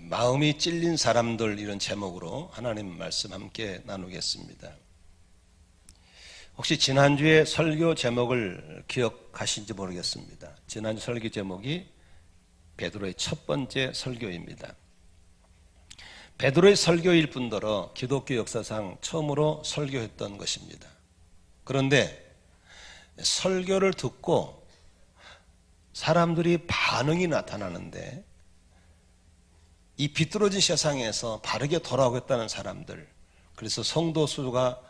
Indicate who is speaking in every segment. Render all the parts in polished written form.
Speaker 1: 마음이 찔린 사람들, 이런 제목으로 하나님 말씀 함께 나누겠습니다. 혹시 지난주에 설교 제목을 기억하신지 모르겠습니다. 지난주 설교 제목이 베드로의 첫 번째 설교입니다. 베드로의 설교일 뿐더러 기독교 역사상 처음으로 설교했던 것입니다. 그런데 설교를 듣고 사람들이 반응이 나타나는데, 이 비뚤어진 세상에서 바르게 돌아오겠다는 사람들, 그래서 성도 수가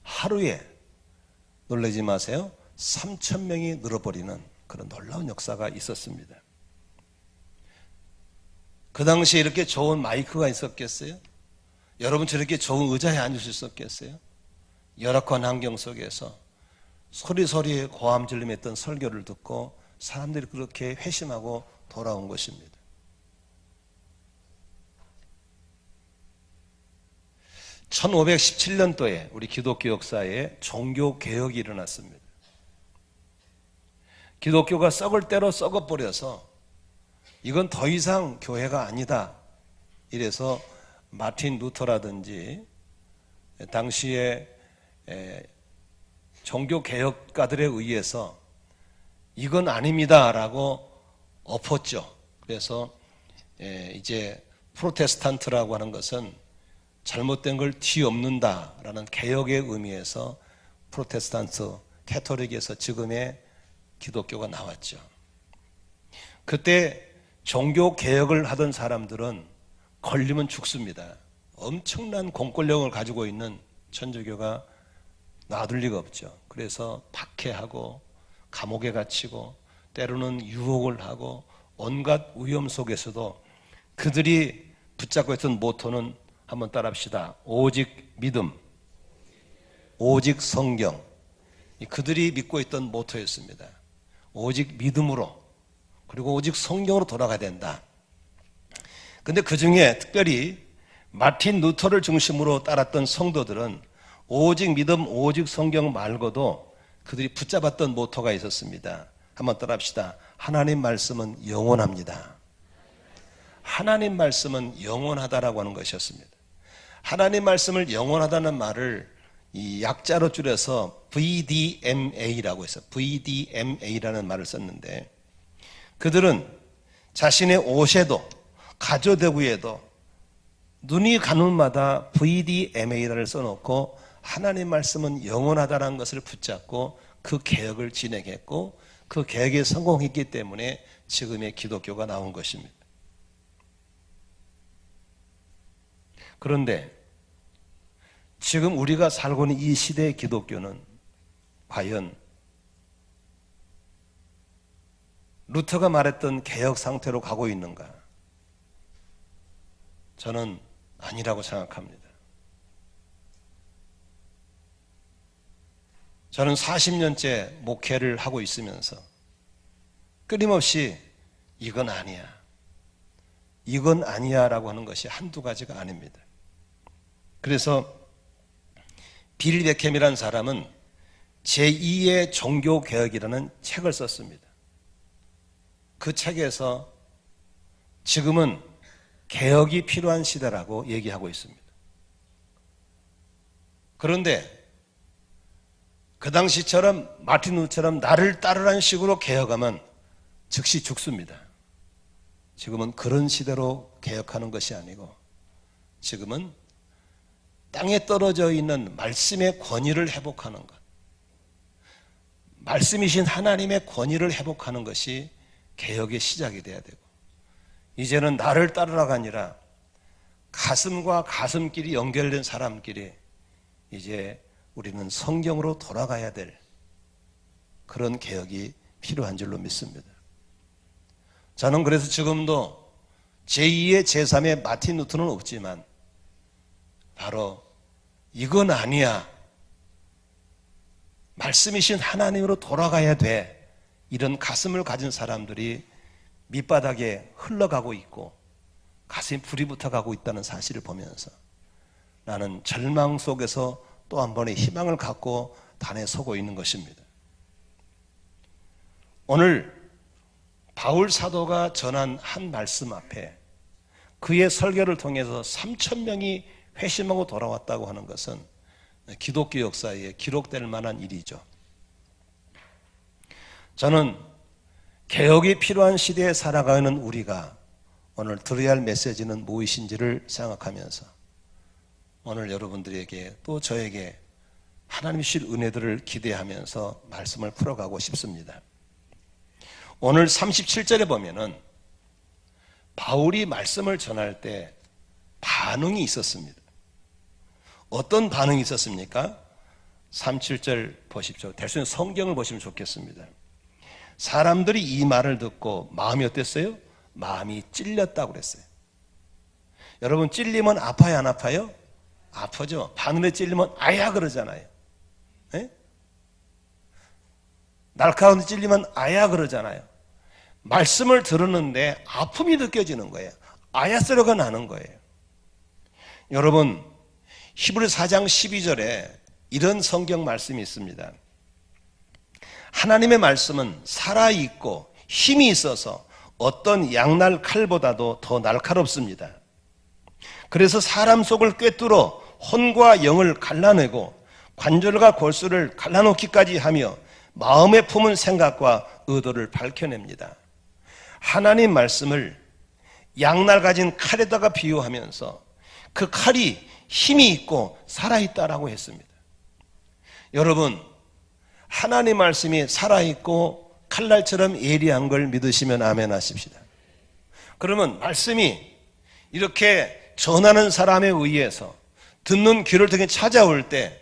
Speaker 1: 하루에, 놀라지 마세요, 3,000명이 늘어버리는 그런 놀라운 역사가 있었습니다. 그 당시에 이렇게 좋은 마이크가 있었겠어요? 여러분 저렇게 좋은 의자에 앉을 수 있었겠어요? 열악한 환경 속에서 소리소리에 고함 질림했던 설교를 듣고 사람들이 그렇게 회심하고 돌아온 것입니다. 1517년도에 우리 기독교 역사에 종교개혁이 일어났습니다. 기독교가 썩을 대로 썩어버려서 이건 더 이상 교회가 아니다, 이래서 마틴 루터라든지 당시에 종교개혁가들에 의해서 이건 아닙니다 라고 엎었죠. 그래서 이제 프로테스탄트라고 하는 것은 잘못된 걸 뒤엎는다라는 개혁의 의미에서 프로테스탄트 캐토릭에서 지금의 기독교가 나왔죠. 그때 종교개혁을 하던 사람들은 걸리면 죽습니다. 엄청난 공권력을 가지고 있는 천주교가 놔둘 리가 없죠. 그래서 박해하고 감옥에 갇히고 때로는 유혹을 하고 온갖 위험 속에서도 그들이 붙잡고 있던 모토는, 한번 따라합시다. 오직 믿음, 오직 성경. 그들이 믿고 있던 모토였습니다. 오직 믿음으로, 그리고 오직 성경으로 돌아가야 된다. 근데 그 중에 특별히 마틴 루터를 중심으로 따랐던 성도들은 오직 믿음, 오직 성경 말고도 그들이 붙잡았던 모토가 있었습니다. 한번 따라합시다. 하나님 말씀은 영원합니다. 하나님 말씀은 영원하다라고 하는 것이었습니다. 하나님 말씀을 영원하다는 말을 이 약자로 줄여서 VDMA라고 했어요. VDMA라는 말을 썼는데, 그들은 자신의 옷에도 가조대구에도 눈이 가는 마다 VDMA를 써놓고 하나님 말씀은 영원하다는 것을 붙잡고 그 개혁을 진행했고, 그 개혁에 성공했기 때문에 지금의 기독교가 나온 것입니다. 그런데 지금 우리가 살고 있는 이 시대의 기독교는 과연 루터가 말했던 개혁 상태로 가고 있는가? 저는 아니라고 생각합니다. 저는 40년째 목회를 하고 있으면서 끊임없이 이건 아니야, 이건 아니야 라고 하는 것이 한두 가지가 아닙니다. 그래서 빌 베켐이라는 사람은 제2의 종교개혁이라는 책을 썼습니다. 그 책에서 지금은 개혁이 필요한 시대라고 얘기하고 있습니다. 그런데 그 당시처럼 마틴 루터처럼 나를 따르라는 식으로 개혁하면 즉시 죽습니다. 지금은 그런 시대로 개혁하는 것이 아니고, 지금은 땅에 떨어져 있는 말씀의 권위를 회복하는 것, 말씀이신 하나님의 권위를 회복하는 것이 개혁의 시작이 돼야 되고, 이제는 나를 따르라가 아니라 가슴과 가슴끼리 연결된 사람끼리 이제 우리는 성경으로 돌아가야 될 그런 개혁이 필요한 줄로 믿습니다. 저는 그래서 지금도 제2의 제3의 마틴 루터는 없지만 바로 이건 아니야, 말씀이신 하나님으로 돌아가야 돼, 이런 가슴을 가진 사람들이 밑바닥에 흘러가고 있고 가슴이 불이 붙어가고 있다는 사실을 보면서 나는 절망 속에서 또 한 번의 희망을 갖고 단에 서고 있는 것입니다. 오늘 바울 사도가 전한 한 말씀 앞에 그의 설교를 통해서 3,000명이 회심하고 돌아왔다고 하는 것은 기독교 역사에 기록될 만한 일이죠. 저는 개혁이 필요한 시대에 살아가는 우리가 오늘 들어야 할 메시지는 무엇인지를 생각하면서 오늘 여러분들에게 또 저에게 하나님이 주실 은혜들을 기대하면서 말씀을 풀어가고 싶습니다. 오늘 37절에 보면은 바울이 말씀을 전할 때 반응이 있었습니다. 어떤 반응이 있었습니까? 37절 보십시오. 대충 성경을 보시면 좋겠습니다. 사람들이 이 말을 듣고 마음이 어땠어요? 마음이 찔렸다고 그랬어요. 여러분, 찔리면 아파요, 안 아파요? 아프죠. 바늘에 찔리면 아야 그러잖아요. 네? 날카로운 찔리면 아야 그러잖아요. 말씀을 들었는데 아픔이 느껴지는 거예요. 아야 소리가 나는 거예요. 여러분, 히브리 4장 12절에 이런 성경 말씀이 있습니다. 하나님의 말씀은 살아있고 힘이 있어서 어떤 양날 칼보다도 더 날카롭습니다. 그래서 사람 속을 꿰뚫어 혼과 영을 갈라내고 관절과 골수를 갈라놓기까지 하며 마음에 품은 생각과 의도를 밝혀냅니다. 하나님 말씀을 양날 가진 칼에다가 비유하면서 그 칼이 힘이 있고 살아있다라고 했습니다. 여러분, 하나님 말씀이 살아있고 칼날처럼 예리한 걸 믿으시면 아멘 하십시다. 그러면 말씀이 이렇게 전하는 사람에 의해서 듣는 귀를 통해 찾아올 때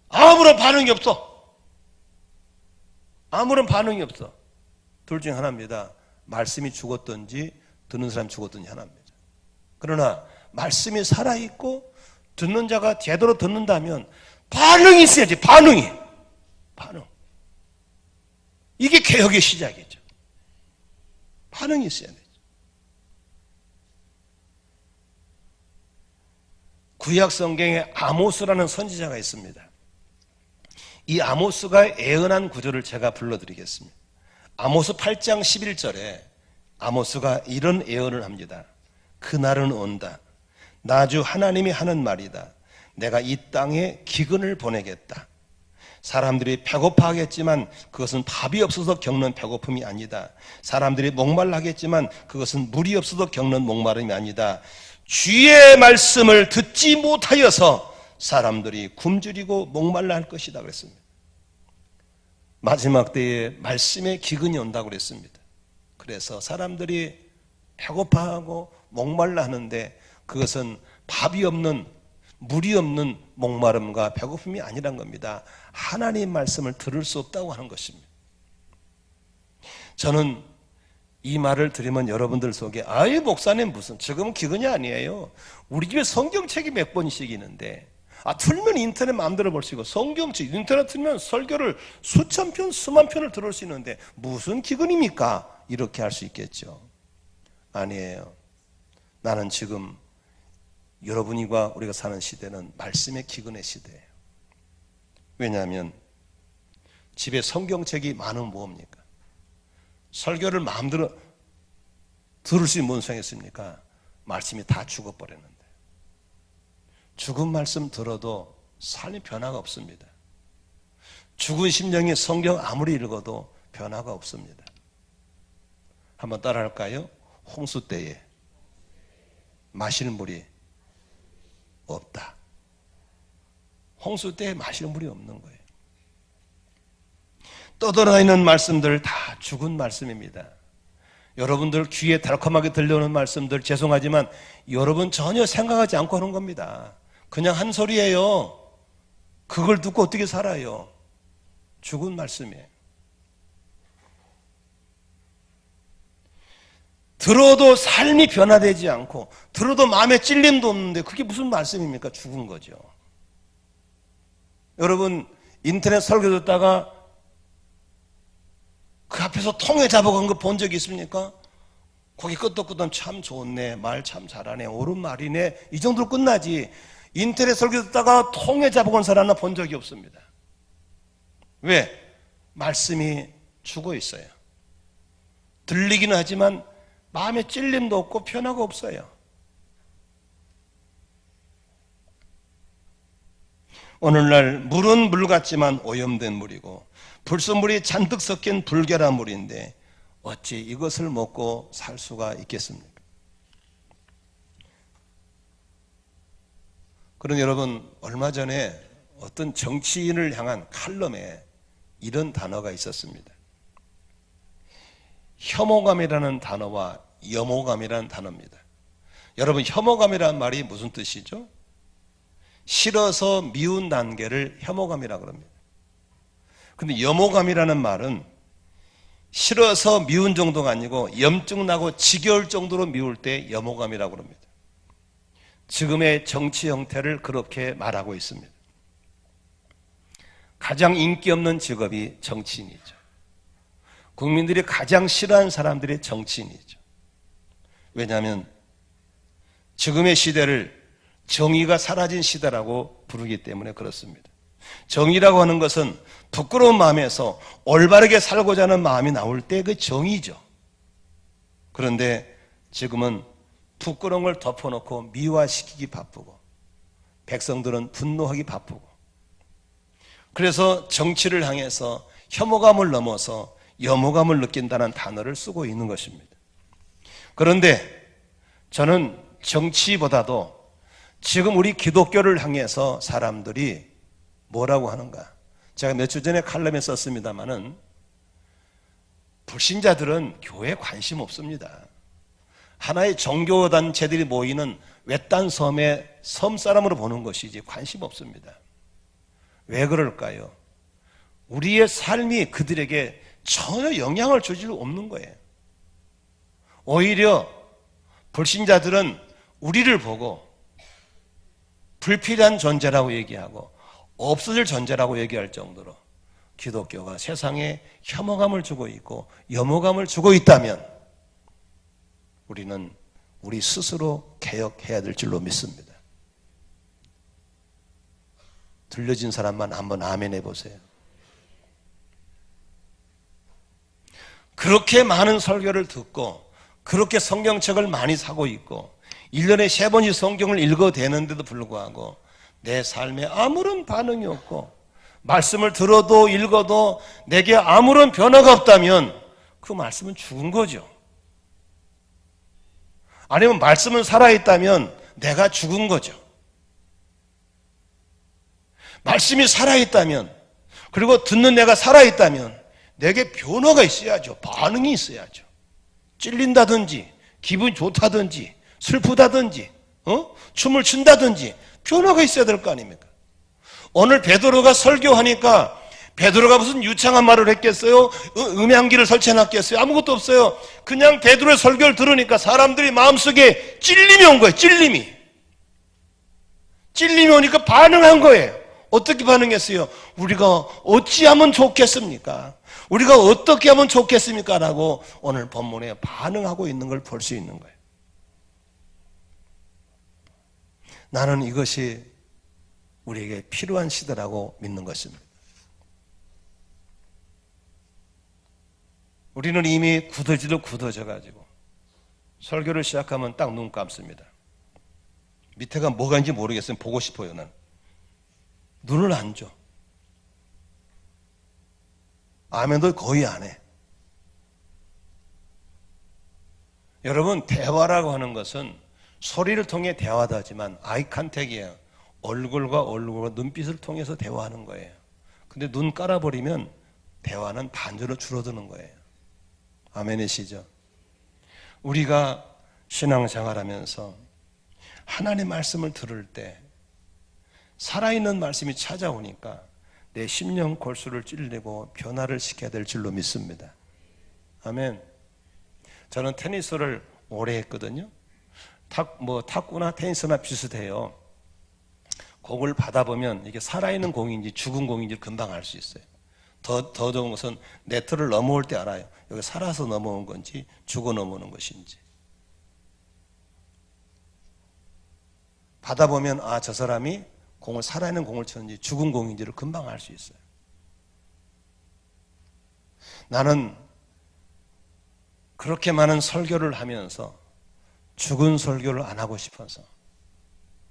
Speaker 1: 아무런 반응이 없어. 아무런 반응이 없어. 둘 중에 하나입니다. 말씀이 죽었든지 듣는 사람이 죽었든지 하나입니다. 그러나 말씀이 살아있고 듣는 자가 제대로 듣는다면 반응이 있어야지. 반응. 이게 개혁의 시작이죠. 반응이 있어야 되죠. 구약 성경에 아모스라는 선지자가 있습니다. 이 아모스가 예언한 구절을 제가 불러드리겠습니다. 아모스 8장 11절에 아모스가 이런 예언을 합니다. 그날은 온다. 나 주 하나님이 하는 말이다. 내가 이 땅에 기근을 보내겠다. 사람들이 배고파하겠지만 그것은 밥이 없어서 겪는 배고픔이 아니다. 사람들이 목말라 하겠지만 그것은 물이 없어서 겪는 목마름이 아니다. 주의 말씀을 듣지 못하여서 사람들이 굶주리고 목말라 할 것이다 그랬습니다. 마지막 때에 말씀의 기근이 온다고 그랬습니다. 그래서 사람들이 배고파하고 목말라 하는데 그것은 밥이 없는, 물이 없는 목마름과 배고픔이 아니란 겁니다. 하나님 말씀을 들을 수 없다고 하는 것입니다. 저는 이 말을 들으면 여러분들 속에 아유 목사님 무슨 지금은 기근이 아니에요. 우리 집에 성경책이 몇 번씩 있는데 틀면 인터넷 마음대로 볼 수 있고 성경책 인터넷 틀면 설교를 수천 편 수만 편을 들을 수 있는데 무슨 기근입니까? 이렇게 할 수 있겠죠. 아니에요. 나는 지금 여러분과 우리가 사는 시대는 말씀의 기근의 시대예요. 왜냐하면 집에 성경책이 많으면 뭡니까? 설교를 마음대로 들을 수 있는 뭔 소용있습니까? 말씀이 다 죽어버렸는데 죽은 말씀 들어도 삶의 변화가 없습니다. 죽은 심령이 성경 아무리 읽어도 변화가 없습니다. 한번 따라할까요? 홍수 때에 마실 물이 없다. 홍수 때에 마실 물이 없는 거예요. 떠돌아다니는 말씀들 다 죽은 말씀입니다. 여러분들 귀에 달콤하게 들려오는 말씀들 죄송하지만 여러분 전혀 생각하지 않고 하는 겁니다. 그냥 한 소리예요. 그걸 듣고 어떻게 살아요? 죽은 말씀이에요. 들어도 삶이 변화되지 않고 들어도 마음에 찔림도 없는데 그게 무슨 말씀입니까? 죽은 거죠. 여러분 인터넷 설교 듣다가 그 앞에서 통에 잡아간 거 본 적 있습니까? 거기 끄덕끄덕 참 좋네, 말 참 잘하네, 옳은 말이네, 이 정도로 끝나지. 인터넷 설교 듣다가 통에 잡아간 사람 하나 본 적이 없습니다. 왜? 말씀이 죽어 있어요. 들리기는 하지만 마음에 찔림도 없고 변화가 없어요. 오늘날 물은 물 같지만 오염된 물이고 불순물이 잔뜩 섞인 불결한 물인데 어찌 이것을 먹고 살 수가 있겠습니까? 그런 여러분, 얼마 전에 어떤 정치인을 향한 칼럼에 이런 단어가 있었습니다. 혐오감이라는 단어와 염오감이라는 단어입니다. 여러분, 혐오감이라는 말이 무슨 뜻이죠? 싫어서 미운 단계를 혐오감이라고 합니다. 근데 염오감이라는 말은 싫어서 미운 정도가 아니고 염증 나고 지겨울 정도로 미울 때 염오감이라고 합니다. 지금의 정치 형태를 그렇게 말하고 있습니다. 가장 인기 없는 직업이 정치인이죠. 국민들이 가장 싫어하는 사람들이 정치인이죠. 왜냐하면 지금의 시대를 정의가 사라진 시대라고 부르기 때문에 그렇습니다. 정의라고 하는 것은 부끄러운 마음에서 올바르게 살고자 하는 마음이 나올 때 그 정의죠. 그런데 지금은 부끄러운 걸 덮어놓고 미화시키기 바쁘고 백성들은 분노하기 바쁘고 그래서 정치를 향해서 혐오감을 넘어서 염오감을 느낀다는 단어를 쓰고 있는 것입니다. 그런데 저는 정치보다도 지금 우리 기독교를 향해서 사람들이 뭐라고 하는가? 제가 몇 주 전에 칼럼에 썼습니다마는 불신자들은 교회에 관심 없습니다. 하나의 종교단체들이 모이는 외딴 섬의 섬사람으로 보는 것이지 관심 없습니다. 왜 그럴까요? 우리의 삶이 그들에게 전혀 영향을 줄 수 없는 거예요. 오히려 불신자들은 우리를 보고 불필요한 존재라고 얘기하고 없어질 존재라고 얘기할 정도로 기독교가 세상에 혐오감을 주고 있고 염오감을 주고 있다면 우리는 우리 스스로 개혁해야 될 줄로 믿습니다. 들려진 사람만 한번 아멘 해보세요. 그렇게 많은 설교를 듣고 그렇게 성경책을 많이 사고 있고 1년에 3번씩 성경을 읽어대는데도 불구하고 내 삶에 아무런 반응이 없고 말씀을 들어도 읽어도 내게 아무런 변화가 없다면 그 말씀은 죽은 거죠. 아니면 말씀은 살아있다면 내가 죽은 거죠. 말씀이 살아있다면 그리고 듣는 내가 살아있다면 내게 변화가 있어야죠. 반응이 있어야죠. 찔린다든지 기분이 좋다든지 슬프다든지 춤을 춘다든지 변화가 있어야 될 거 아닙니까? 오늘 베드로가 설교하니까 베드로가 무슨 유창한 말을 했겠어요? 음향기를 설치해놨겠어요? 아무것도 없어요. 그냥 베드로의 설교를 들으니까 사람들이 마음속에 찔림이 온 거예요. 찔림이 오니까 반응한 거예요. 어떻게 반응했어요? 우리가 어찌하면 좋겠습니까? 우리가 어떻게 하면 좋겠습니까? 라고 오늘 본문에 반응하고 있는 걸 볼 수 있는 거예요. 나는 이것이 우리에게 필요한 시대라고 믿는 것입니다. 우리는 이미 굳어져가지고 설교를 시작하면 딱 눈 감습니다. 밑에가 뭐가 있는지 모르겠어요. 보고 싶어요. 난 눈을 안 줘. 아멘도 거의 안 해. 여러분, 대화라고 하는 것은 소리를 통해 대화도 하지만 아이 컨택이에요. 얼굴과 얼굴과 눈빛을 통해서 대화하는 거예요. 근데 눈 깔아버리면 대화는 반절로 줄어드는 거예요. 아멘이시죠? 우리가 신앙생활하면서 하나님의 말씀을 들을 때 살아있는 말씀이 찾아오니까 내 심령 골수를 찔리고 변화를 시켜야 될 줄로 믿습니다. 아멘. 저는 테니스를 오래 했거든요. 탁구나 테니스나 비슷해요. 공을 받아보면 이게 살아있는 공인지 죽은 공인지 금방 알 수 있어요. 더 좋은 것은 네트를 넘어올 때 알아요. 여기 살아서 넘어온 건지 죽어 넘어오는 것인지. 받아보면 저 사람이 공을 살아있는 공을 쳤는지 죽은 공인지를 금방 알 수 있어요. 나는 그렇게 많은 설교를 하면서 죽은 설교를 안 하고 싶어서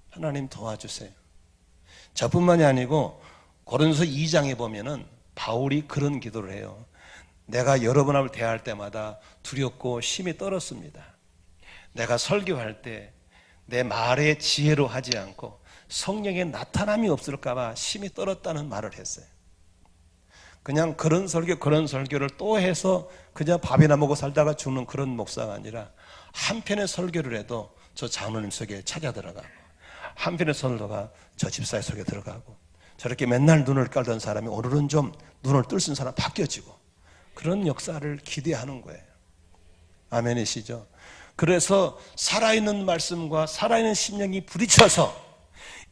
Speaker 1: 하나님 도와주세요. 저뿐만이 아니고 고린도서 2장에 보면은 바울이 그런 기도를 해요. 내가 여러분 앞을 대할 때마다 두렵고 심히 떨었습니다. 내가 설교할 때 내 말의 지혜로 하지 않고 성령의 나타남이 없을까 봐 심히 떨었다는 말을 했어요. 그냥 그런 설교를 또 해서 그냥 밥이나 먹고 살다가 죽는 그런 목사가 아니라 한편의 설교를 해도 저 장로님 속에 찾아 들어가고 한편의 설교가 저 집사의 속에 들어가고 저렇게 맨날 눈을 깔던 사람이 오늘은 좀 눈을 뜰 수 있는 사람 바뀌어지고 그런 역사를 기대하는 거예요. 아멘이시죠? 그래서 살아있는 말씀과 살아있는 심령이 부딪혀서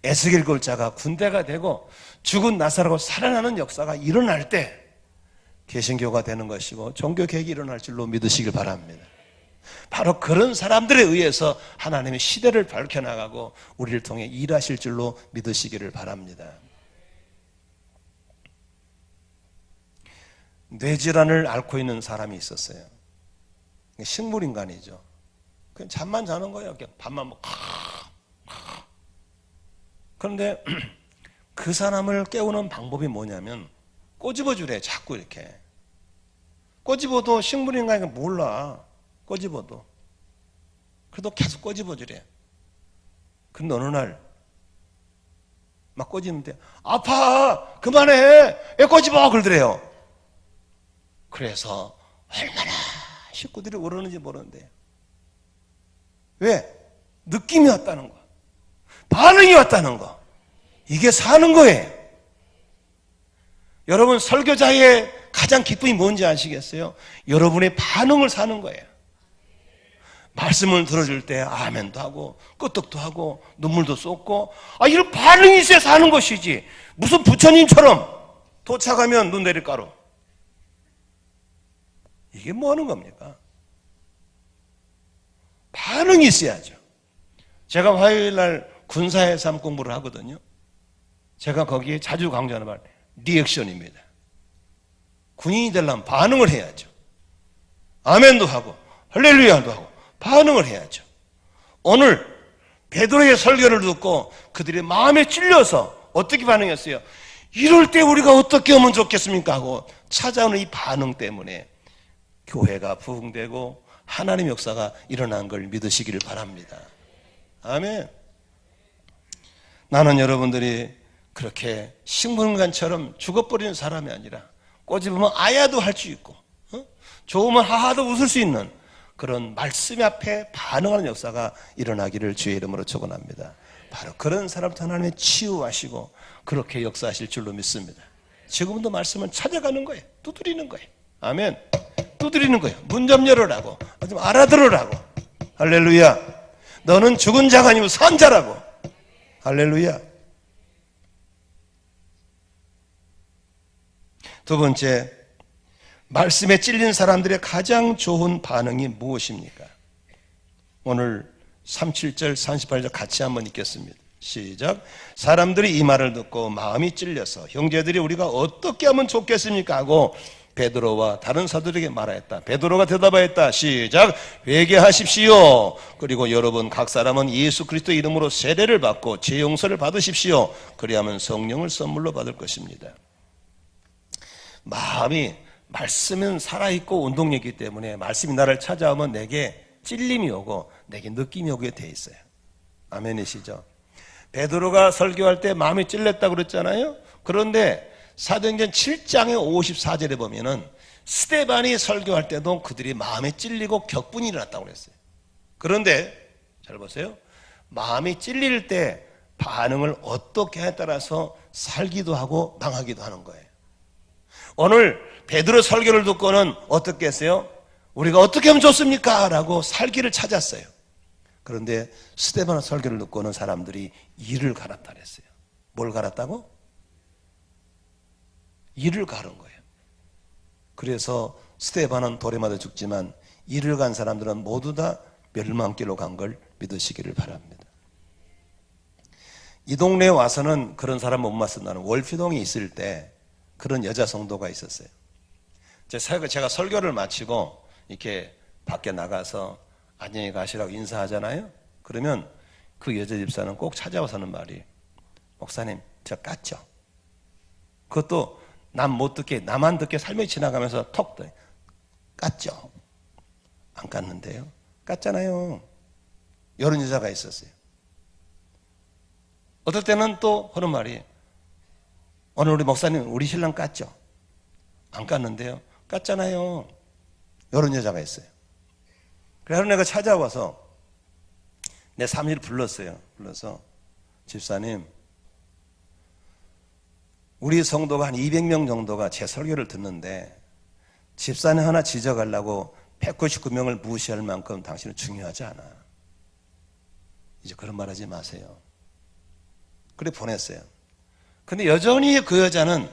Speaker 1: 에스겔 골짜가 군대가 되고 죽은 나사로가 살아나는 역사가 일어날 때 개신교가 되는 것이고 종교개혁이 일어날 줄로 믿으시길 바랍니다. 바로 그런 사람들에 의해서 하나님의 시대를 밝혀나가고 우리를 통해 일하실 줄로 믿으시기를 바랍니다. 뇌질환을 앓고 있는 사람이 있었어요. 식물인간이죠. 그냥 잠만 자는 거예요. 그냥 밥만 먹고. 그런데 그 사람을 깨우는 방법이 뭐냐면 꼬집어 주래. 자꾸 이렇게 꼬집어도 식물인간이니까 몰라. 꼬집어도 그래도 계속 꼬집어 주래. 근데 어느 날 막 꼬집는데 아파 그만해 왜 꼬집어 그러더래요. 그래서 얼마나 식구들이 울었는지 모르는데 왜? 느낌이 왔다는 거, 반응이 왔다는 거. 이게 사는 거예요. 여러분 설교자의 가장 기쁨이 뭔지 아시겠어요? 여러분의 반응을 사는 거예요. 말씀을 들어줄 때 아멘도 하고 끄떡도 하고 눈물도 쏟고 이런 반응이 있어야 사는 것이지 무슨 부처님처럼 도착하면 눈 내릴 가루. 이게 뭐 하는 겁니까? 반응이 있어야죠. 제가 화요일 날 군사의 삶 공부를 하거든요. 제가 거기에 자주 강조하는 말 리액션입니다. 군인이 되려면 반응을 해야죠. 아멘도 하고 할렐루야도 하고 반응을 해야죠. 오늘 베드로의 설교를 듣고 그들의 마음에 찔려서 어떻게 반응했어요? 이럴 때 우리가 어떻게 하면 좋겠습니까? 하고 찾아오는 이 반응 때문에 교회가 부흥되고 하나님의 역사가 일어난 걸 믿으시기를 바랍니다. 아멘. 나는 여러분들이 그렇게 식물인간처럼 죽어버리는 사람이 아니라 꼬집으면 아야도 할 수 있고 좋으면 하하도 웃을 수 있는 그런 말씀 앞에 반응하는 역사가 일어나기를 주의 이름으로 축원합니다. 바로 그런 사람부터 하나님의 치유하시고 그렇게 역사하실 줄로 믿습니다. 지금도 말씀은 찾아가는 거예요. 두드리는 거예요. 아멘. 두드리는 거예요. 문 좀 열어라고. 좀 알아들으라고. 할렐루야. 너는 죽은 자가 아니고 산 자라고. 할렐루야. 두 번째, 말씀에 찔린 사람들의 가장 좋은 반응이 무엇입니까? 오늘 37절, 38절 같이 한번 읽겠습니다. 시작. 사람들이 이 말을 듣고 마음이 찔려서 형제들이 우리가 어떻게 하면 좋겠습니까? 하고 베드로와 다른 사도들에게 말하였다. 베드로가 대답하였다. 시작. 회개하십시오. 그리고 여러분 각 사람은 예수 그리스도 이름으로 세례를 받고 죄 용서를 받으십시오. 그리하면 성령을 선물로 받을 것입니다. 마음이 말씀은 살아있고 운동력이기 때문에 말씀이 나를 찾아오면 내게 찔림이 오고 내게 느낌이 오게 돼 있어요. 아멘이시죠? 베드로가 설교할 때 마음이 찔렸다고 그랬잖아요. 그런데 사도행전 7장의 54절에 보면은 스데반이 설교할 때도 그들이 마음에 찔리고 격분이 일어났다고 그랬어요. 그런데 잘 보세요. 마음이 찔릴 때 반응을 어떻게 하냐에 따라서 살기도 하고 망하기도 하는 거예요. 오늘 베드로 설교를 듣고는 어떻게 했어요? 우리가 어떻게 하면 좋습니까? 라고 살기를 찾았어요. 그런데 스데반 설교를 듣고는 사람들이 이를 갈았다 그랬어요. 뭘 갈았다고? 이를 가른 거예요. 그래서 스데반은 돌에 맞아 죽지만 이를 간 사람들은 모두 다 멸망길로 간 걸 믿으시기를 바랍니다. 이 동네에 와서는 그런 사람 못 만났나는 월피동에 있을 때 그런 여자 성도가 있었어요. 제가 설교를 마치고 이렇게 밖에 나가서 안녕히 가시라고 인사하잖아요. 그러면 그 여자 집사는 꼭 찾아와서 하는 말이, 목사님 저 깠죠? 그것도 남 못 듣게, 나만 듣게 살며 지나가면서 톡 깠죠? 안 깠는데요? 깠잖아요. 이런 여자가 있었어요. 어떨 때는 또 하는 말이, 오늘 우리 목사님 우리 신랑 깠죠? 안 깠는데요? 깠잖아요. 이런 여자가 있어요. 그래서 내가 찾아와서 내 사무실 불렀어요. 불러서, 집사님, 우리 성도가 한 200명 정도가 제 설교를 듣는데 집사님 하나 지적하려고 199명을 무시할 만큼 당신은 중요하지 않아. 이제 그런 말 하지 마세요. 그래 보냈어요. 근데 여전히 그 여자는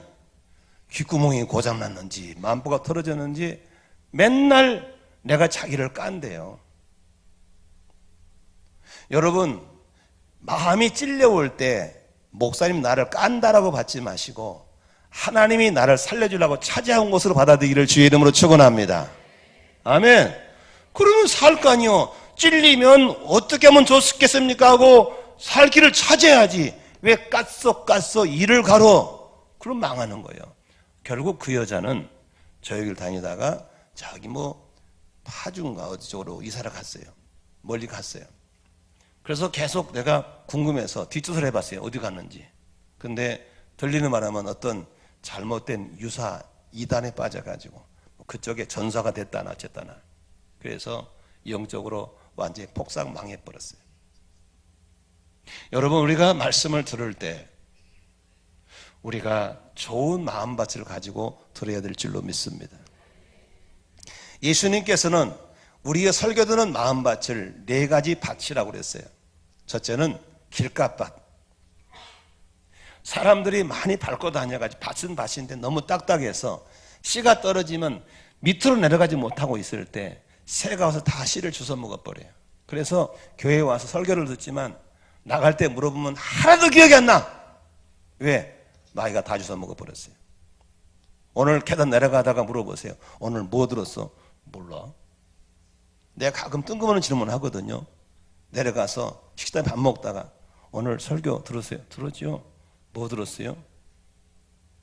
Speaker 1: 귓구멍이 고장났는지 만보가 떨어졌는지 맨날 내가 자기를 깐대요. 여러분, 마음이 찔려올 때 목사님 나를 깐다라고 받지 마시고 하나님이 나를 살려주려고 찾아온 것으로 받아들이기를 주의 이름으로 축원합니다. 아멘. 그러면 살 거 아니요. 찔리면 어떻게 하면 좋겠습니까 하고 살 길을 찾아야지. 왜 깠어 이를 가로. 그럼 망하는 거예요. 결국 그 여자는 저 여기를 다니다가 저기 뭐 파주인가 어디 쪽으로 이사를 갔어요. 멀리 갔어요. 그래서 계속 내가 궁금해서 뒷조사를 해봤어요. 어디 갔는지. 근데 들리는 말하면 어떤 잘못된 유사 이단에 빠져가지고 그쪽에 전사가 됐다나 어쨌다나. 그래서 영적으로 완전히 폭삭 망해버렸어요. 여러분, 우리가 말씀을 들을 때 우리가 좋은 마음밭을 가지고 들어야 될 줄로 믿습니다. 예수님께서는 우리가 설교 듣는 마음밭을 4가지 밭이라고 그랬어요. 첫째는 길가밭. 사람들이 많이 밟고 다녀가지고 밭은 밭인데 너무 딱딱해서 씨가 떨어지면 밑으로 내려가지 못하고 있을 때 새가 와서 다 씨를 주워 먹어버려요. 그래서 교회에 와서 설교를 듣지만 나갈 때 물어보면 하나도 기억이 안 나. 왜? 마귀가 다 주워 먹어버렸어요. 오늘 계단 내려가다가 물어보세요. 오늘 뭐 들었어? 몰라. 내가 가끔 뜬금없는 질문을 하거든요. 내려가서 식당에 밥 먹다가 오늘 설교 들었어요? 들었죠? 뭐 들었어요?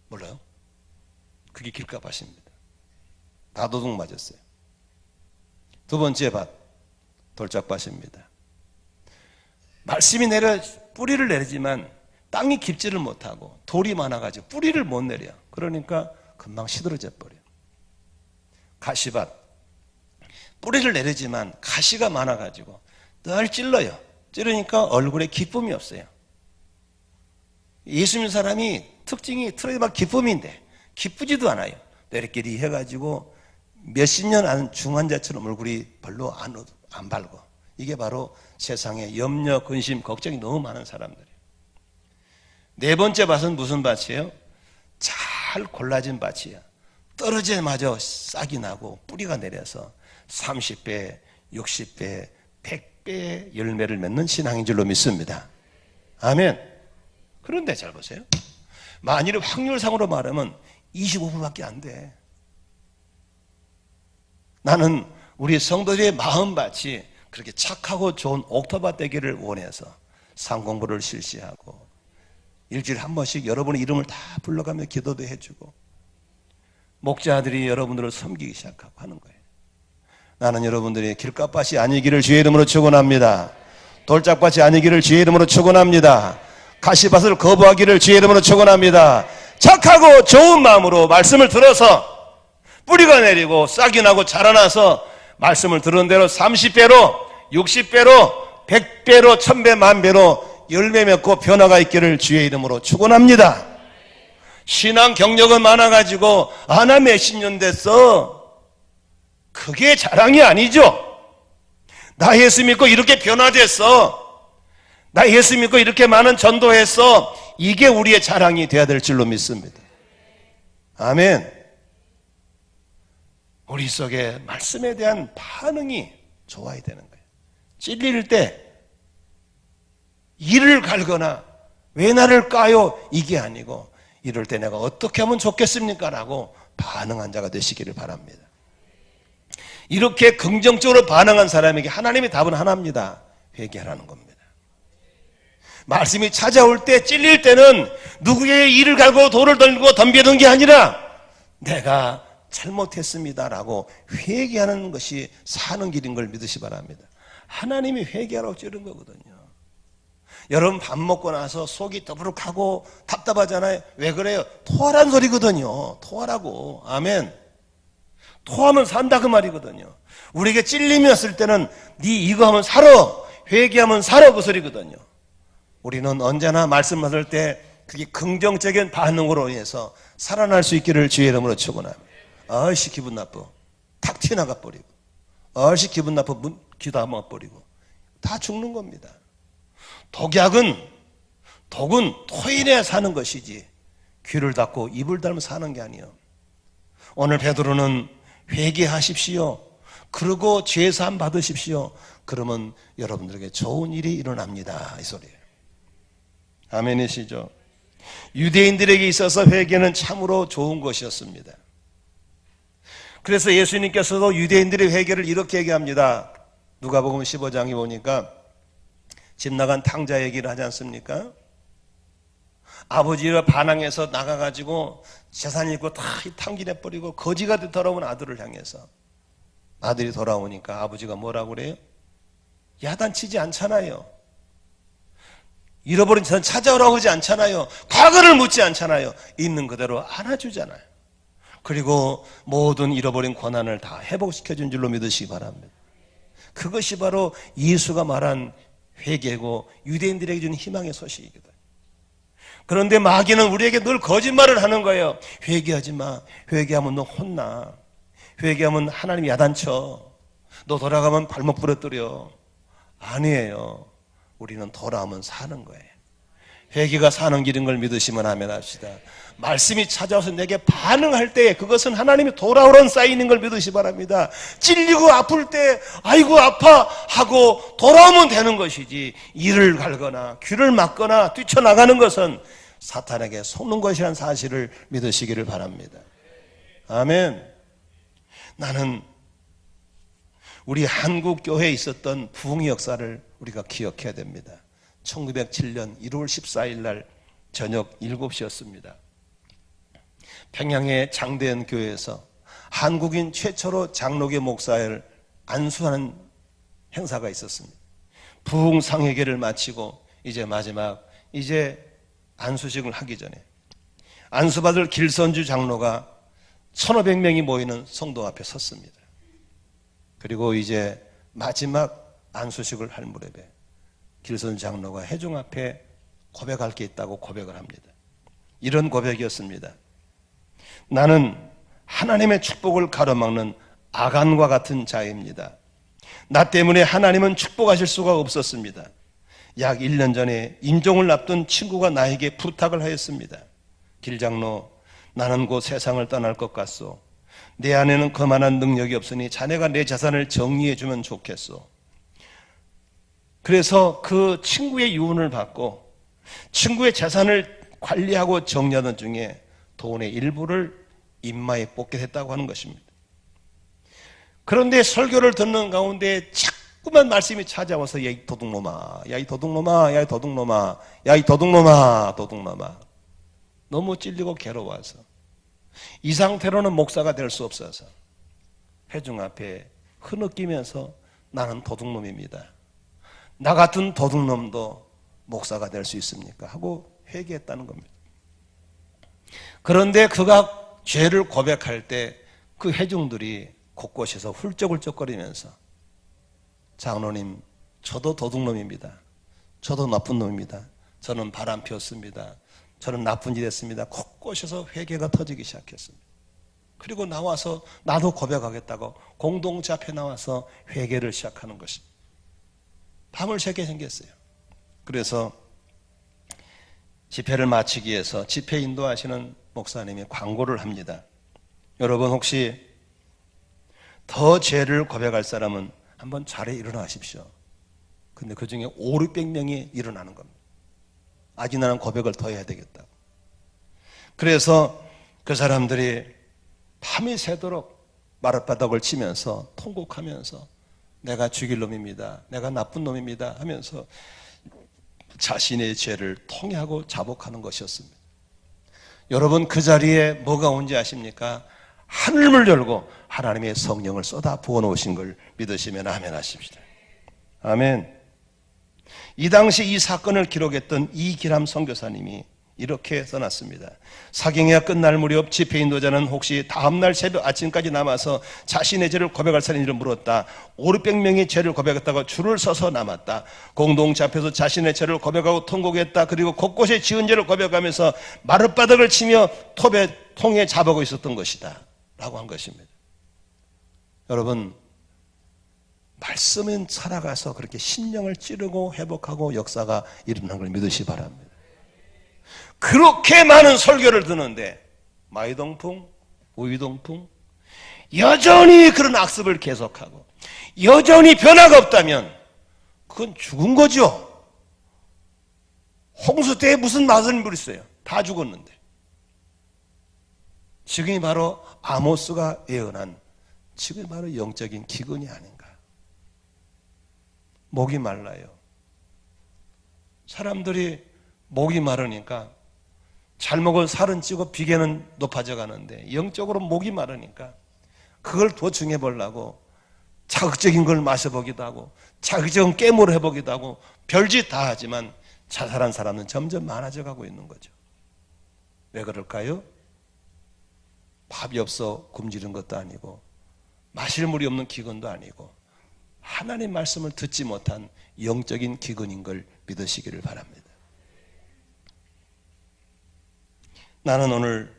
Speaker 1: 몰라요. 그게 길가밭입니다. 다 도둑 맞았어요. 두 번째 밭, 돌짝밭입니다. 말씀이 내려 뿌리를 내리지만 땅이 깊지를 못하고 돌이 많아가지고 뿌리를 못 내려. 그러니까 금방 시들어져 버려요. 가시밭, 뿌리를 내리지만 가시가 많아가지고 늘 찔러요. 찌르니까 얼굴에 기쁨이 없어요. 예수 믿는 사람이 특징이 트레이드마크 기쁨인데 기쁘지도 않아요. 내리끼리 해가지고 몇십 년 안 중환자처럼 얼굴이 별로 안 밝고. 이게 바로 세상에 염려, 근심, 걱정이 너무 많은 사람들이에요. 네 번째 밭은 무슨 밭이에요? 잘 골라진 밭이에요. 떨어지자마자 싹이 나고 뿌리가 내려서 30배, 60배, 100배의 열매를 맺는 신앙인 줄로 믿습니다. 아멘. 그런데 잘 보세요. 만일 확률상으로 말하면 25%밖에 안 돼. 나는 우리 성도들의 마음밭이 그렇게 착하고 좋은 옥토밭 되기를 원해서 상공부를 실시하고 일주일에 한 번씩 여러분의 이름을 다 불러가며 기도도 해주고 목자들이 여러분들을 섬기기 시작하고 하는 거예요. 나는 여러분들이 길가밭이 아니기를 주의 이름으로 축원합니다. 돌짝밭이 아니기를 주의 이름으로 축원합니다. 가시밭을 거부하기를 주의 이름으로 축원합니다. 착하고 좋은 마음으로 말씀을 들어서 뿌리가 내리고 싹이 나고 자라나서 말씀을 들은 대로 30배로 60배로 100배로 1000배 만배로 열매 맺고 변화가 있기를 주의 이름으로 축원합니다. 신앙 경력은 많아가지고 나 몇십 년 됐어. 그게 자랑이 아니죠. 나 예수 믿고 이렇게 변화됐어. 나 예수 믿고 이렇게 많은 전도했어. 이게 우리의 자랑이 돼야 될 줄로 믿습니다. 아멘. 우리 속에 말씀에 대한 반응이 좋아야 되는 거예요. 찔릴 때 이를 갈거나 왜 나를 까요? 이게 아니고 이럴 때 내가 어떻게 하면 좋겠습니까? 라고 반응한 자가 되시기를 바랍니다. 이렇게 긍정적으로 반응한 사람에게 하나님의 답은 하나입니다. 회개하라는 겁니다. 말씀이 찾아올 때, 찔릴 때는 누구의 이를 갈고 돌을 들고 덤벼든 게 아니라 내가 잘못했습니다라고 회개하는 것이 사는 길인 걸 믿으시 바랍니다. 하나님이 회개하라고 찌른 거거든요. 여러분 밥 먹고 나서 속이 더부룩하고 답답하잖아요. 왜 그래요? 토하라는 소리거든요. 토하라고. 아멘. 토하면 산다 그 말이거든요. 우리에게 찔림이었을 때는 네 이거 하면 살아, 회개하면 살아 그 소리거든요. 우리는 언제나 말씀받을 때 그게 긍정적인 반응으로 인해서 살아날 수 있기를 주의 이름으로 축원합니다. 얼씨 기분 나빠 탁 튀어나가 버리고, 얼씨 기분 나빠 기도 한번 버리고 다 죽는 겁니다. 독은 토인에 사는 것이지 귀를 닫고 입을 닫으면 사는 게 아니에요. 오늘 베드로는 회개하십시오. 그리고 죄사함 받으십시오. 그러면 여러분들에게 좋은 일이 일어납니다. 이 소리예요. 아멘이시죠? 유대인들에게 있어서 회개는 참으로 좋은 것이었습니다. 그래서 예수님께서도 유대인들의 회개를 이렇게 얘기합니다. 누가복음 15장에 보니까 집 나간 탕자 얘기를 하지 않습니까? 아버지가 반항해서 나가가지고 재산 잃고 다 탕진해버리고 거지가 돌아온 아들을 향해서 아들이 돌아오니까 아버지가 뭐라고 그래요? 야단치지 않잖아요. 잃어버린 재산 찾아오라고 하지 않잖아요. 과거를 묻지 않잖아요. 있는 그대로 안아주잖아요. 그리고 모든 잃어버린 권한을 다 회복시켜준 줄로 믿으시기 바랍니다. 그것이 바로 예수가 말한 회개고 유대인들에게 준 희망의 소식이거든. 그런데 마귀는 우리에게 늘 거짓말을 하는 거예요. 회개하지 마. 회개하면 너 혼나. 회개하면 하나님이 야단쳐. 너 돌아가면 발목 부러뜨려. 아니에요. 우리는 돌아오면 사는 거예요. 회개가 사는 길인 걸 믿으시면 아멘 합시다. 말씀이 찾아와서 내게 반응할 때 그것은 하나님이 돌아오는 사인인 걸 믿으시 바랍니다. 찔리고 아플 때 아이고 아파 하고 돌아오면 되는 것이지 이를 갈거나 귀를 막거나 뛰쳐나가는 것은 사탄에게 속는 것이라는 사실을 믿으시기를 바랍니다. 아멘. 나는 우리 한국 교회에 있었던 부흥의 역사를 우리가 기억해야 됩니다. 1907년 1월 14일 날 저녁 7시였습니다. 평양의 장대현 교회에서 한국인 최초로 장로교 목사를 안수하는 행사가 있었습니다. 부흥 상회계를 마치고 이제 마지막 안수식을 하기 전에 안수받을 길선주 장로가 1500명이 모이는 성도 앞에 섰습니다. 그리고 이제 마지막 안수식을 할 무렵에 길선주 장로가 회중 앞에 고백할 게 있다고 고백을 합니다. 이런 고백이었습니다. 나는 하나님의 축복을 가로막는 아간과 같은 자입니다. 나 때문에 하나님은 축복하실 수가 없었습니다. 약 1년 전에 임종을 앞둔 친구가 나에게 부탁을 하였습니다. 길장로, 나는 곧 세상을 떠날 것 같소. 내 안에는 그만한 능력이 없으니 자네가 내 자산을 정리해 주면 좋겠소. 그래서 그 친구의 유언을 받고 친구의 재산을 관리하고 정리하던 중에 돈의 일부를 인마에 뽑게 됐다고 하는 것입니다. 그런데 설교를 듣는 가운데 자꾸만 말씀이 찾아와서 야 이 도둑놈아, 야 이 도둑놈아, 야 이 도둑놈아, 야 이 도둑놈아, 도둑놈아. 너무 찔리고 괴로워서 이 상태로는 목사가 될 수 없어서 회중 앞에 흐느끼면서 나는 도둑놈입니다. 나 같은 도둑놈도 목사가 될 수 있습니까? 하고 회개했다는 겁니다. 그런데 그가 죄를 고백할 때 그 회중들이 곳곳에서 훌쩍훌쩍거리면서 장로님, 저도 도둑놈입니다. 저도 나쁜 놈입니다. 저는 바람 피웠습니다. 저는 나쁜 짓 했습니다. 곳곳에서 회개가 터지기 시작했습니다. 그리고 나와서 나도 고백하겠다고 공동체 앞에 나와서 회개를 시작하는 것입니다. 밤을 새게 생겼어요. 그래서 집회를 마치기 위해서 집회 인도하시는 목사님이 광고를 합니다. 여러분 혹시 더 죄를 고백할 사람은 한번 자리에 일어나십시오. 근데 그 중에 500~600명이 일어나는 겁니다. 아직 나는 고백을 더 해야 되겠다고. 그래서 그 사람들이 밤이 새도록 마룻바닥을 치면서 통곡하면서 내가 죽일 놈입니다, 내가 나쁜 놈입니다 하면서 자신의 죄를 통회하고 자복하는 것이었습니다. 여러분, 그 자리에 뭐가 온지 아십니까? 하늘문을 열고 하나님의 성령을 쏟아 부어놓으신 걸 믿으시면 아멘 하십시다. 아멘. 이 당시 이 사건을 기록했던 이기람 선교사님이 이렇게 써놨습니다. 사경회가 끝날 무렵 집회 인도자는 혹시 다음날 새벽 아침까지 남아서 자신의 죄를 고백할 사람을 물었다. 500명이 죄를 고백했다고 줄을 서서 남았다. 공동체 앞에서 자신의 죄를 고백하고 통곡했다. 그리고 곳곳에 지은 죄를 고백하면서 마룻바닥을 치며 통에 잡아고 있었던 것이다 라고 한 것입니다. 여러분, 말씀은 살아가서 그렇게 심령을 찌르고 회복하고 역사가 일어나는 걸 믿으시 바랍니다. 그렇게 많은 설교를 듣는데 마이동풍, 우이동풍 여전히 그런 악습을 계속하고 여전히 변화가 없다면 그건 죽은 거죠. 홍수 때에 무슨 맛을 부렸어요? 다 죽었는데. 지금이 바로 아모스가 예언한 지금이 바로 영적인 기근이 아닌가. 목이 말라요. 사람들이 목이 마르니까 잘 먹은 살은 찌고 비계는 높아져 가는데 영적으로 목이 마르니까 그걸 더 중해보려고 자극적인 걸 마셔보기도 하고 자극적인 깨물을 해보기도 하고 별짓 다 하지만 자살한 사람은 점점 많아져 가고 있는 거죠. 왜 그럴까요? 밥이 없어 굶주린 것도 아니고 마실 물이 없는 기근도 아니고 하나님 말씀을 듣지 못한 영적인 기근인 걸 믿으시기를 바랍니다. 나는 오늘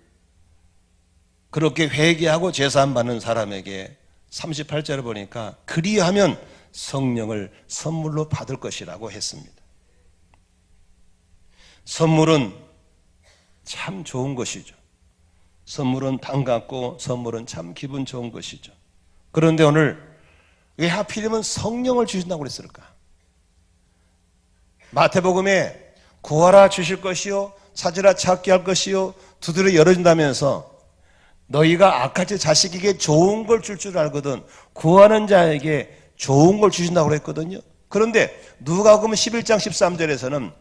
Speaker 1: 그렇게 회개하고 제사함 받는 사람에게 38절을 보니까 그리하면 성령을 선물로 받을 것이라고 했습니다. 선물은 참 좋은 것이죠. 선물은 반갑고 선물은 참 기분 좋은 것이죠. 그런데 오늘 왜 하필이면 성령을 주신다고 그랬을까? 마태복음에 구하라 주실 것이요 찾으라 찾게 할 것이요 두드려 열어준다면서 너희가 악할지 자식에게 좋은 걸 줄 줄 알거든 구하는 자에게 좋은 걸 주신다고 그랬거든요. 그런데 누가복음 11장 13절에서는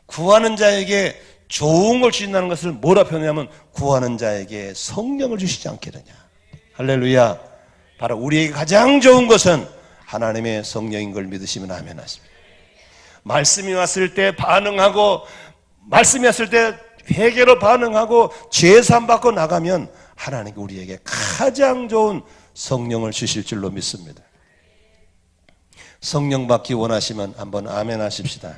Speaker 1: 구하는 자에게 좋은 걸 주신다는 것을 뭐라 표현하냐면 구하는 자에게 성령을 주시지 않겠느냐. 할렐루야. 바로 우리에게 가장 좋은 것은 하나님의 성령인 걸 믿으시면 아멘 하십니다. 말씀이 왔을 때 반응하고 말씀이 왔을 때 회개로 반응하고 죄사함 받고 나가면 하나님이 우리에게 가장 좋은 성령을 주실 줄로 믿습니다. 성령 받기 원하시면 한번 아멘 하십시다.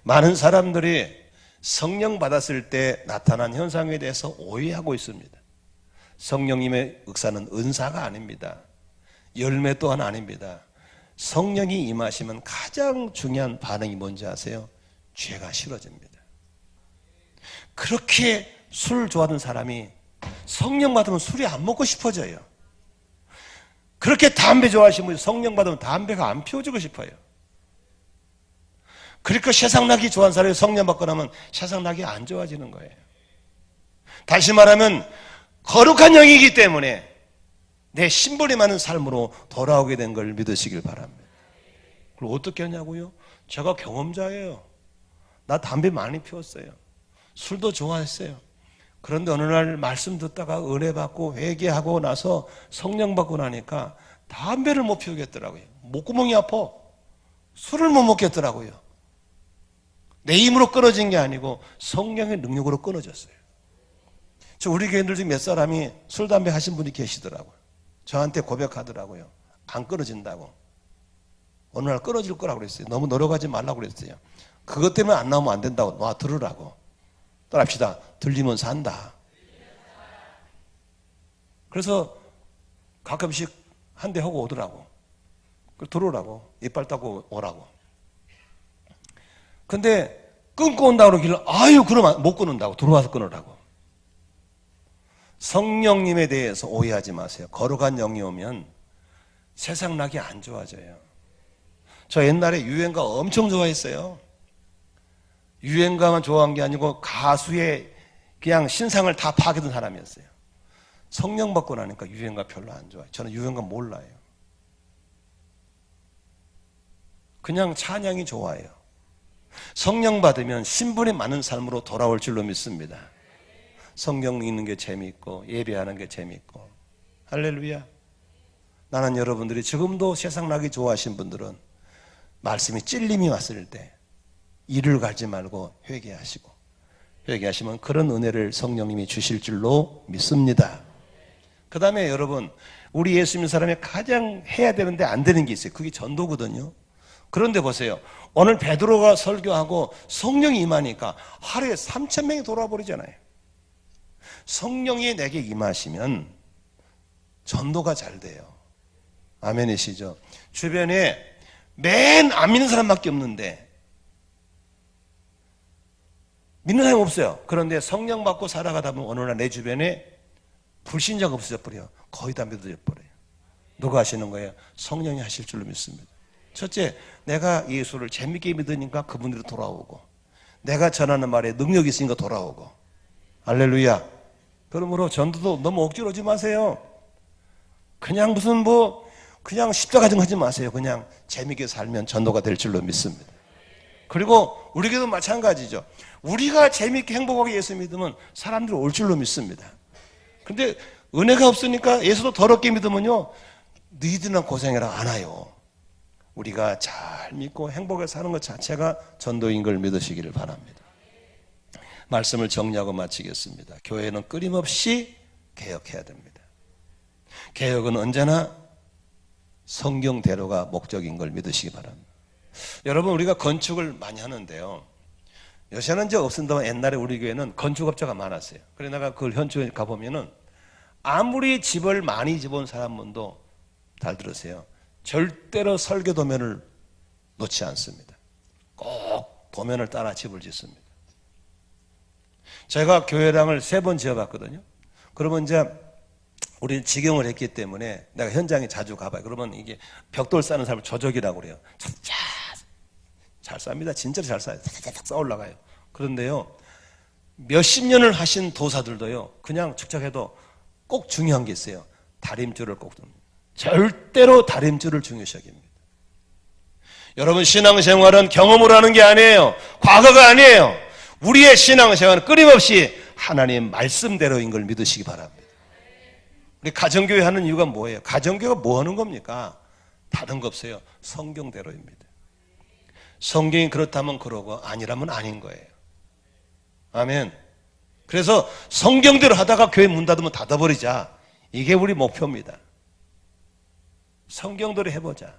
Speaker 1: 많은 사람들이 성령 받았을 때 나타난 현상에 대해서 오해하고 있습니다. 성령님의 역사는 은사가 아닙니다. 열매 또한 아닙니다. 성령이 임하시면 가장 중요한 반응이 뭔지 아세요? 죄가 싫어집니다. 그렇게 술 좋아하는 사람이 성령 받으면 술이 안 먹고 싶어져요. 그렇게 담배 좋아하시는 분이 성령 받으면 담배가 안 피워지고 싶어요. 그러니까 세상나기 좋아하는 사람이 성령 받고 나면 세상나기 안 좋아지는 거예요. 다시 말하면 거룩한 영이기 때문에 내 심벌이 많은 삶으로 돌아오게 된 걸 믿으시길 바랍니다. 그리고 어떻게 하냐고요? 제가 경험자예요. 나 담배 많이 피웠어요. 술도 좋아했어요. 그런데 어느 날 말씀 듣다가 은혜 받고 회개하고 나서 성령 받고 나니까 담배를 못 피우겠더라고요. 목구멍이 아파. 술을 못 먹겠더라고요. 내 힘으로 끊어진 게 아니고 성령의 능력으로 끊어졌어요. 우리 교인들 중에 몇 사람이 술, 담배 하신 분이 계시더라고요. 저한테 고백하더라고요. 안 끊어진다고. 어느 날 끊어질 거라고 그랬어요. 너무 노력하지 말라고 그랬어요. 그것 때문에 안 나오면 안 된다고. 놔 들으라고. 따라합시다. 들리면 산다. 그래서 가끔씩 한 대 하고 오더라고. 들어오라고. 이빨 닦고 오라고. 근데 끊고 온다고 그러길래 아유 그러면 못 끊는다고. 들어와서 끊으라고. 성령님에 대해서 오해하지 마세요. 거룩한 영이 오면 세상 나기 안 좋아져요. 저 옛날에 유행가 엄청 좋아했어요. 유행가만 좋아한 게 아니고 가수의 그냥 신상을 다 파괴된 사람이었어요. 성령 받고 나니까 유행가 별로 안 좋아요. 저는 유행가 몰라요. 그냥 찬양이 좋아요. 성령 받으면 신분이 많은 삶으로 돌아올 줄로 믿습니다. 성경 읽는 게 재미있고 예배하는 게 재미있고. 할렐루야. 나는 여러분들이 지금도 세상 나기 좋아하신 분들은 말씀이 찔림이 왔을 때 이를 갈지 말고 회개하시고, 회개하시면 그런 은혜를 성령님이 주실 줄로 믿습니다. 그 다음에 여러분, 우리 예수 믿는 사람이 가장 해야 되는데 안 되는 게 있어요. 그게 전도거든요. 그런데 보세요. 오늘 베드로가 설교하고 성령이 임하니까 하루에 3,000명이 돌아와 버리잖아요. 성령이 내게 임하시면 전도가 잘 돼요. 아멘이시죠? 주변에 맨 안 믿는 사람밖에 없는데, 믿는 사람이 없어요. 그런데 성령 받고 살아가다 보면 어느 날 내 주변에 불신자가 없어져 버려요. 거의 다 믿어져 버려요. 누가 하시는 거예요? 성령이 하실 줄로 믿습니다. 첫째, 내가 예수를 재밌게 믿으니까 그분들이 돌아오고, 내가 전하는 말에 능력이 있으니까 돌아오고. 할렐루야. 그러므로 전도도 너무 억지로 하지 마세요. 그냥 그냥 십자가정 하지 마세요. 그냥 재밌게 살면 전도가 될 줄로 믿습니다. 그리고 우리에게도 마찬가지죠. 우리가 재밌게 행복하게 예수 믿으면 사람들이 올 줄로 믿습니다. 근데 은혜가 없으니까 예수도 더럽게 믿으면요, 너희들이나 고생해라 안 와요. 우리가 잘 믿고 행복하게 사는 것 자체가 전도인 걸 믿으시기를 바랍니다. 말씀을 정리하고 마치겠습니다. 교회는 끊임없이 개혁해야 됩니다. 개혁은 언제나 성경대로가 목적인 걸 믿으시기 바랍니다. 여러분, 우리가 건축을 많이 하는데요, 요새는 이제 없습니다만 옛날에 우리 교회는 건축업자가 많았어요. 그래서 내가 그 현장에 가보면은 아무리 집을 많이 지어본 사람도 잘 들으세요. 절대로 설계 도면을 놓지 않습니다. 꼭 도면을 따라 집을 짓습니다. 제가 교회당을 3번 지어봤거든요. 그러면 이제 우리는 직영을 했기 때문에 내가 현장에 자주 가봐요. 그러면 이게 벽돌 쌓는 사람을 조적이라고 그래요. 잘 쌉니다. 진짜로 잘 쌓아요. 탁탁탁 쌓아 올라가요. 그런데요, 몇십 년을 하신 도사들도요, 그냥 축적해도 꼭 중요한 게 있어요. 다림줄을 꼭 둡니다. 절대로 다림줄을 중요시 여깁니다. 여러분, 신앙생활은 경험으로 하는 게 아니에요. 과거가 아니에요. 우리의 신앙생활은 끊임없이 하나님 말씀대로인 걸 믿으시기 바랍니다. 우리 가정교회 하는 이유가 뭐예요? 가정교회가 뭐 하는 겁니까? 다른 거 없어요. 성경대로입니다. 성경이 그렇다면 그러고 아니라면 아닌 거예요. 아멘. 그래서 성경대로 하다가 교회 문 닫으면 닫아버리자. 이게 우리 목표입니다. 성경대로 해보자.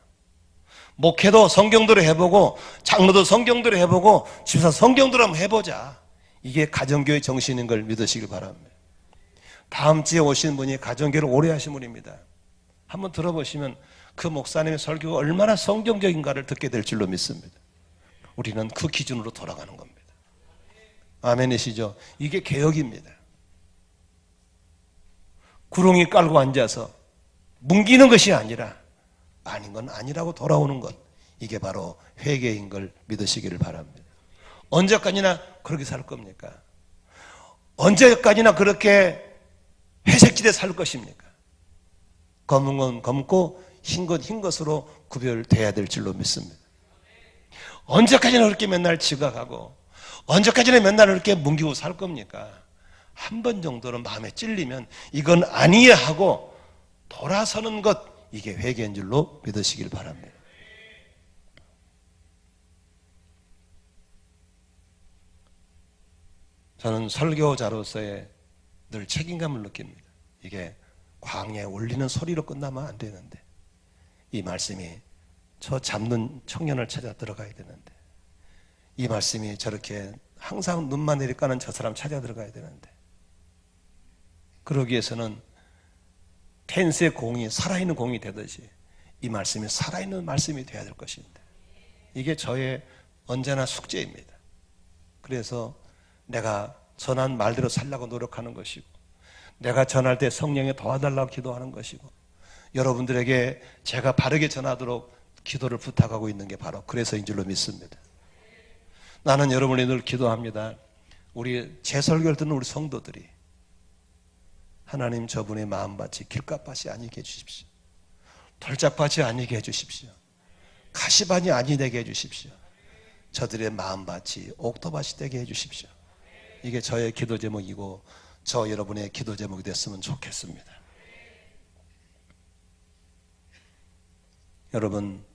Speaker 1: 목회도 성경대로 해보고, 장로도 성경대로 해보고, 집사 성경대로 한번 해보자. 이게 가정교회 정신인 걸 믿으시길 바랍니다. 다음 주에 오신 분이 가정교회를 오래 하신 분입니다. 한번 들어보시면 그 목사님의 설교가 얼마나 성경적인가를 듣게 될 줄로 믿습니다. 우리는 그 기준으로 돌아가는 겁니다. 아멘이시죠? 이게 개혁입니다. 구렁이 깔고 앉아서 뭉기는 것이 아니라 아닌 건 아니라고 돌아오는 것, 이게 바로 회개인 걸 믿으시기를 바랍니다. 언제까지나 그렇게 살 겁니까? 언제까지나 그렇게 회색지대에 살 것입니까? 검은 건 검고 흰 건 흰 것으로 구별돼야 될 줄로 믿습니다. 언제까지나 그렇게 맨날 지각하고, 언제까지나 맨날 그렇게 뭉기고 살 겁니까? 한 번 정도는 마음에 찔리면 이건 아니야 하고 돌아서는 것, 이게 회개인 줄로 믿으시길 바랍니다. 저는 설교자로서의 늘 책임감을 느낍니다. 이게 광야에 울리는 소리로 끝나면 안 되는데, 이 말씀이 저 잡는 청년을 찾아 들어가야 되는데, 이 말씀이 저렇게 항상 눈만 내리까는 저 사람 찾아 들어가야 되는데, 그러기 위해서는 텐스의 공이 살아있는 공이 되듯이 이 말씀이 살아있는 말씀이 되어야 될 것입니다. 이게 저의 언제나 숙제입니다. 그래서 내가 전한 말대로 살려고 노력하는 것이고, 내가 전할 때 성령에 도와달라고 기도하는 것이고, 여러분들에게 제가 바르게 전하도록 기도를 부탁하고 있는 게 바로 그래서인 줄로 믿습니다. 나는 여러분이 늘 기도합니다. 우리 제 설교를 듣는 우리 성도들이 하나님 저분의 마음밭이 길가밭이 아니게 해주십시오. 돌짝밭이 아니게 해주십시오. 가시밭이 아니 되게 해주십시오. 저들의 마음밭이 옥토밭이 되게 해주십시오. 이게 저의 기도 제목이고 저 여러분의 기도 제목이 됐으면 좋겠습니다. 여러분,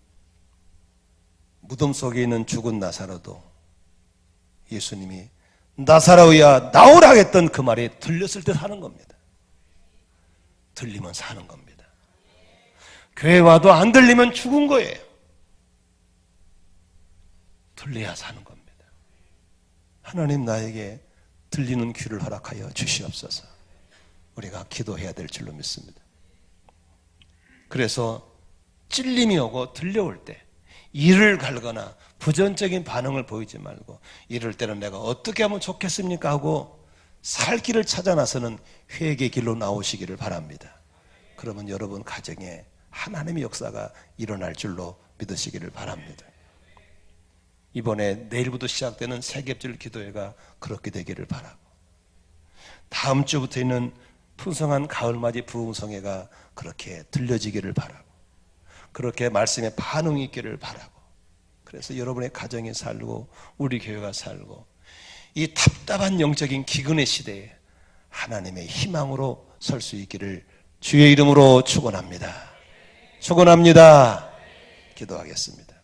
Speaker 1: 무덤 속에 있는 죽은 나사로도 예수님이 나사로야 나오라 했던 그 말이 들렸을 때 사는 겁니다. 들리면 사는 겁니다. 교회 와도 안 들리면 죽은 거예요. 들려야 사는 겁니다. 하나님 나에게 들리는 귀를 허락하여 주시옵소서. 우리가 기도해야 될 줄로 믿습니다. 그래서 찔림이 오고 들려올 때 이를 갈거나 부정적인 반응을 보이지 말고 이럴 때는 내가 어떻게 하면 좋겠습니까 하고 살 길을 찾아 나서는 회개의 길로 나오시기를 바랍니다. 그러면 여러분 가정에 하나님의 역사가 일어날 줄로 믿으시기를 바랍니다. 이번에 내일부터 시작되는 세귑절 기도회가 그렇게 되기를 바라고, 다음 주부터 있는 풍성한 가을맞이 부흥성회가 그렇게 들려지기를 바라고, 그렇게 말씀에 반응이 있기를 바라고, 그래서 여러분의 가정이 살고 우리 교회가 살고 이 답답한 영적인 기근의 시대에 하나님의 희망으로 설 수 있기를 주의 이름으로 축원합니다. 축원합니다. 기도하겠습니다.